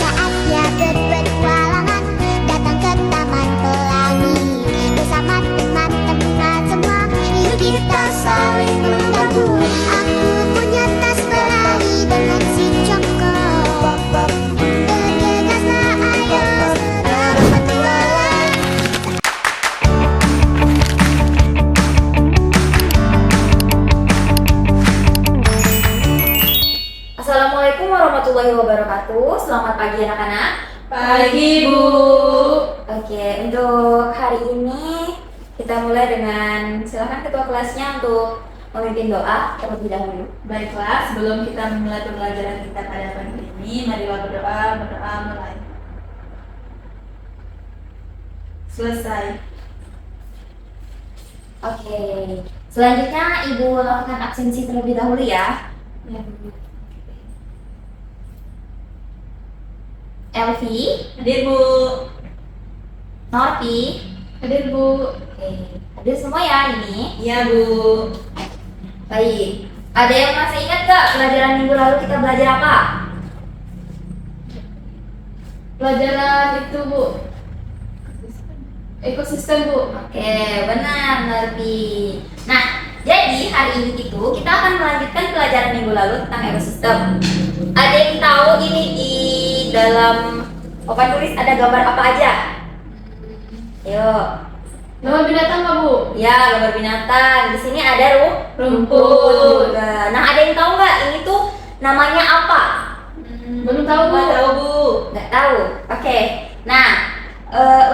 Saatnya berpetualangan, datang ke Taman Pelangi. Bersama teman-teman semua, yuk kita saling membantu. Aku punya tas berlari dengan si Joko. Bergegaslah ayo berpetualang. Assalamualaikum warahmatullahi wabarakatuh. Selamat pagi anak-anak. Pagi, Bu. Oke, untuk hari ini kita mulai dengan silakan ketua kelasnya untuk memimpin doa terlebih dahulu. Baiklah, sebelum kita memulai pembelajaran kita pada pagi ini, marilah berdoa mulai. Selesai. Oke, selanjutnya Ibu lakukan absensi terlebih dahulu ya. Ya, Bu. Elvi, Hadir, Bu. Norpi, Hadir, Bu. oke, hadir semua ya ini. Iya, Bu. Baik, ada yang masih ingat gak pelajaran minggu lalu kita belajar apa? Pelajaran itu, Bu. Ekosistem, Bu. Oke, benar Norpi. Nah, jadi hari ini itu kita akan melanjutkan pelajaran minggu lalu tentang ekosistem. Ada yang tahu ini di dalam papan tulis ada gambar apa aja? Yuk. Nama binatang nggak, Bu? Ya, gambar binatang. Di sini ada Rumput. juga. Nah, ada yang tahu nggak ini tuh namanya apa? Belum tahu, Bu. Nggak tahu, Bu. Nggak tahu. Oke. Nah,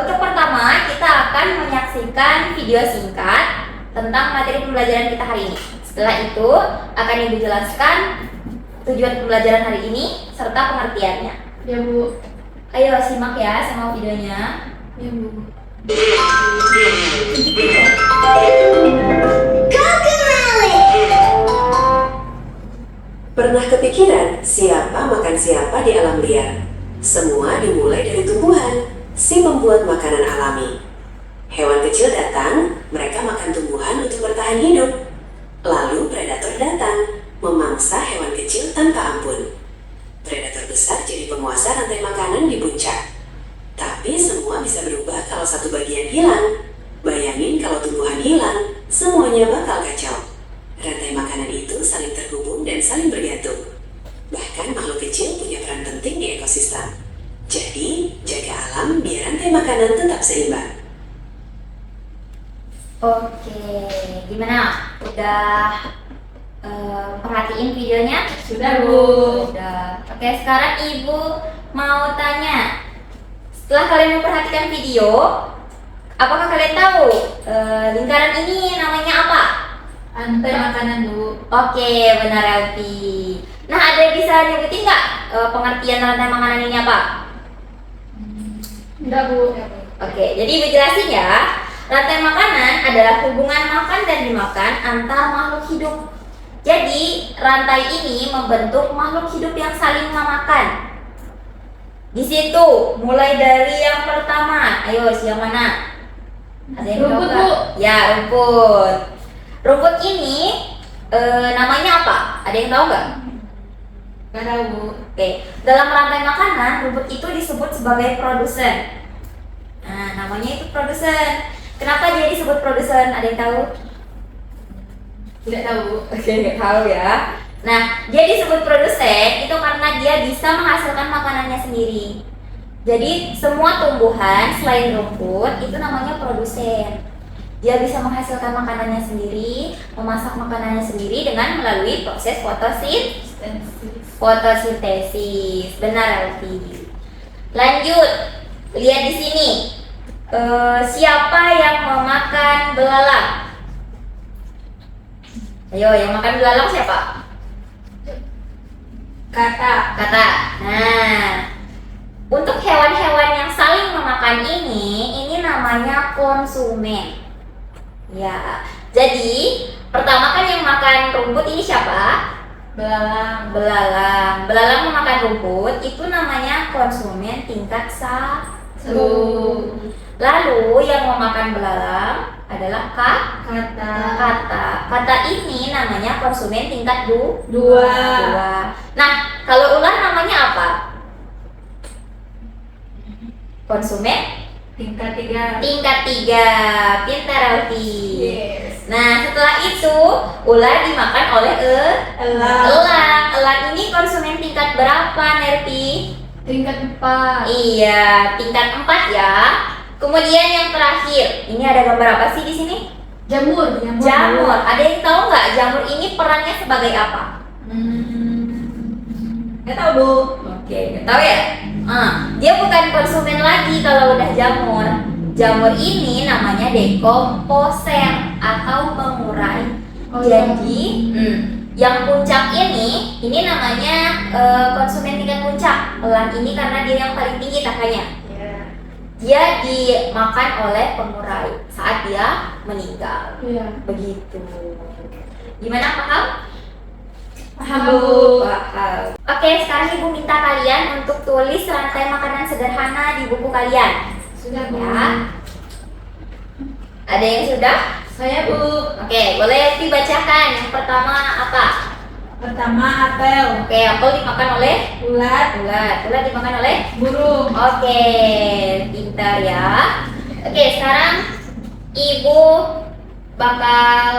untuk pertama kita akan menyaksikan video singkat tentang materi pembelajaran kita hari ini. Setelah itu akan Ibu jelaskan tujuan pembelajaran hari ini serta pengertiannya. Ya, Bu. Ayo simak ya sama videonya. Ya, Bu. Pernah kepikiran siapa makan siapa di alam liar? Semua dimulai dari tumbuhan, si pembuat makanan alami. Hewan kecil datang, mereka makan tumbuhan untuk bertahan hidup. Lalu predator datang, memangsa hewan kecil tanpa ampun. Predator besar jadi penguasa rantai makanan di puncak. Tapi semua bisa berubah kalau satu bagian hilang. Bayangin kalau tumbuhan hilang, semuanya bakal kacau. Rantai makanan itu saling terhubung dan saling bergantung. Bahkan makhluk kecil punya peran penting di ekosistem. Jadi, jaga alam biar rantai makanan tetap seimbang. Oke, gimana? Udah perhatiin videonya? Sudah, Bu. Udah. Oke, sekarang Ibu mau tanya. Setelah kalian memperhatikan video, apakah kalian tahu lingkaran ini namanya apa? Rantai makanan, Bu. Oke, benar Elvi. Nah, ada yang bisa nyebutin nggak pengertian rantai makanan ini apa? Enggak, Bu. Oke, jadi Ibu jelasin ya. Rantai makanan adalah hubungan makan dan dimakan antar makhluk hidup. Jadi, rantai ini membentuk makhluk hidup yang saling memakan. Di situ, mulai dari yang pertama. Ayo, siapa mana? Ada yang tahu Rumput, nggak? Bu. Ya, rumput. Rumput ini namanya apa? Ada yang tahu nggak? Nggak tahu, Bu. Oke, dalam rantai makanan, rumput itu disebut sebagai produsen. Nah, namanya itu produsen. Kenapa dia disebut produsen? Ada yang tahu? Tidak tahu, Bu. Oke, nggak tahu ya. Nah, dia disebut produsen itu karena dia bisa menghasilkan makanannya sendiri. Jadi, semua tumbuhan selain rumput itu namanya produsen. Dia bisa menghasilkan makanannya sendiri, memasak makanannya sendiri dengan melalui proses fotosintesis. Benar, Elvi. Lanjut, lihat di sini. Siapa yang memakan belalang? Ayo, yang makan belalang siapa? Kata. Nah, untuk hewan-hewan yang saling memakan ini namanya konsumen. Ya, jadi pertama kan yang makan rumput ini siapa? Belalang. Belalang memakan rumput itu namanya konsumen tingkat 1. Lalu yang memakan belalang adalah kata ini namanya konsumen tingkat 2. Dua. Nah, konsumen Tingkat 3. tingkat 3. Pintar Alfi. Yes. Nah, setelah itu ular dimakan oleh Elang. elang. Elang ini konsumen tingkat berapa, Nerpi? Tingkat 4. Iya, tingkat 4 ya. Kemudian yang terakhir, ini ada gambar apa sih di sini? Jamur. Jamur. Ada yang tahu nggak jamur ini perannya sebagai apa? Nggak tahu Bu. Oke, nggak tahu ya? Dia bukan konsumen lagi kalau udah jamur. Jamur ini namanya dekomposer atau pengurai. Oh, iya. Jadi, yang puncak ini namanya konsumen tingkat puncak. Elang ini karena dia yang paling tinggi takanya. Iya. Dia dimakan oleh pengurai saat dia meninggal. Iya. Begitu. Gimana, paham? Paham Bu. Paham. Oke, sekarang Ibu minta kalian untuk tulis rantai makanan sederhana di buku kalian. Sudah Bu. Ya. Ada yang sudah? Saya Bu. Oke, boleh dibacakan. Yang pertama apa? Pertama apel. Oke, apel dimakan oleh Ulat. ulat. Ulat dimakan oleh Burung. Oke, pintar ya. Oke, sekarang Ibu bakal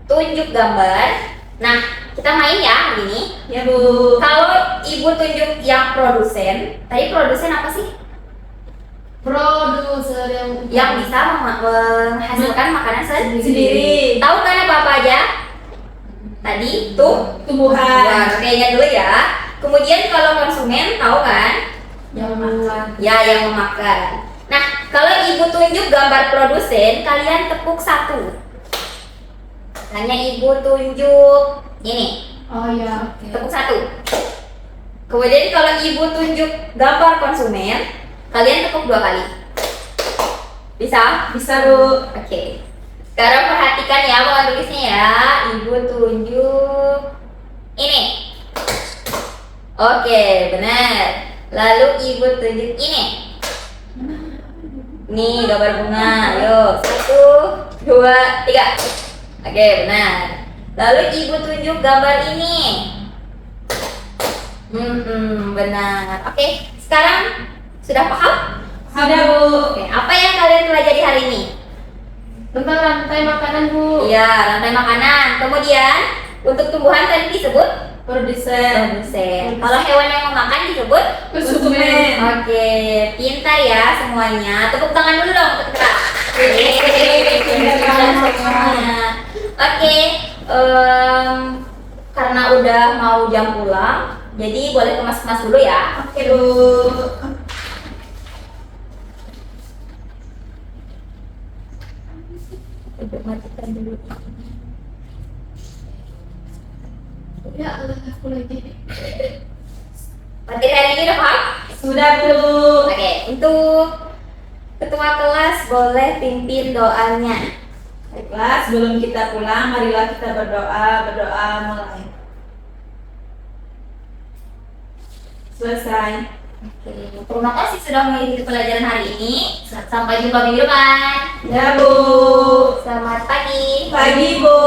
tunjuk gambar. Nah, kita main ya hari ini. Ya Bu. Kalau Ibu tunjuk yang produsen, tadi produsen apa sih? Produser Yang bisa menghasilkan makanan Sendiri. Tahu kan apa aja? Tadi tuh tumbuhan. Oke, ingat dulu ya. Kemudian kalau konsumen tahu kan? Yang makan. Ya, yang memakan. Nah, kalau Ibu tunjuk gambar produsen, kalian tepuk 1. Hanya Ibu tunjuk ini, Oh ya. Oke. tepuk 1. Kemudian kalau Ibu tunjuk gambar konsumen, kalian tepuk 2 kali. Bisa? Bisa Bu. Oke. Sekarang perhatikan ya papan tulisnya ya. Ibu tunjuk ini. Oke, benar. Lalu Ibu tunjuk ini. Nih gambar bunga. Ayo, 1, 2, 3. Oke, benar. Lalu Ibu tunjuk gambar ini. Benar. Oke, sekarang sudah paham? Sudah Bu. Oke, apa yang kalian pelajari hari ini? Tentang rantai makanan Bu. Iya, rantai makanan. Kemudian untuk tumbuhan tadi disebut Produsen. produsen. Kalau hewan yang memakan disebut Konsumen. Oke, pintar ya semuanya. Tepuk tangan dulu dong untuk kita. Pintar semuanya. Oke, karena udah mau jam pulang, jadi boleh kemas-kemas dulu ya. Oke Bu. Matikan dulu. Ya Allah, aku lagi. Materi hari ini udah paham? Sudah Bu. Oke, untuk ketua kelas boleh pimpin doanya. Baiklah, sebelum kita pulang, marilah kita berdoa. Berdoa mulai. Selesai. Oke, terima kasih sudah mengikuti pelajaran hari ini. Sampai jumpa minggu depan. Ya Bu. Selamat pagi. Pagi Bu.